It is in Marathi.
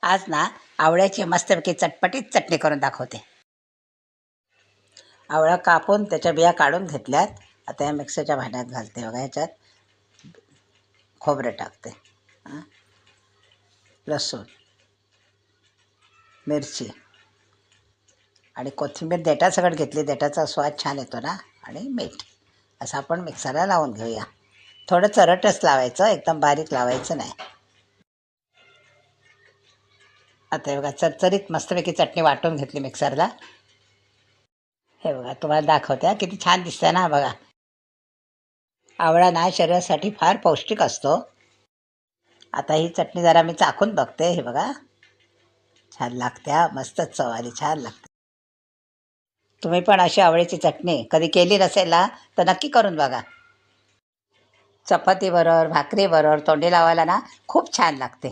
आज ना आवळ्याची मस्तपैकी चटपटीत चटणी करून दाखवते. आवळा कापून त्याच्या बिया काढून घेतल्यात. आता या मिक्सरच्या भांड्यात घालते. बघा, ह्याच्यात खोबरं टाकते, लसूण, मिरची आणि कोथिंबीर देठासकट घेतली. देठाचा स्वाद छान येतो ना. आणि मीठ असं आपण मिक्सरला लावून घेऊया. थोडं चरटच लावायचं, एकदम बारीक लावायचं नाही. आता हे बघा, चरचरीत मस्तपैकी चटणी वाटून घेतली मिक्सरला. हे बघा, तुम्हाला दाखवते किती छान दिसतंय ना. बघा, आवळा ना शरीरासाठी फार पौष्टिक असतो. आता ही चटणी जरा मी चाखून बघते. हे बघा, छान लागते. मस्तच चव आली, छान लागते. तुम्ही पण अशी आवळ्याची चटणी कधी केली नसेल ना तर नक्की करून बघा. चपातीबरोबर, भाकरीबरोबर तोंडी लावायला ना खूप छान लागते.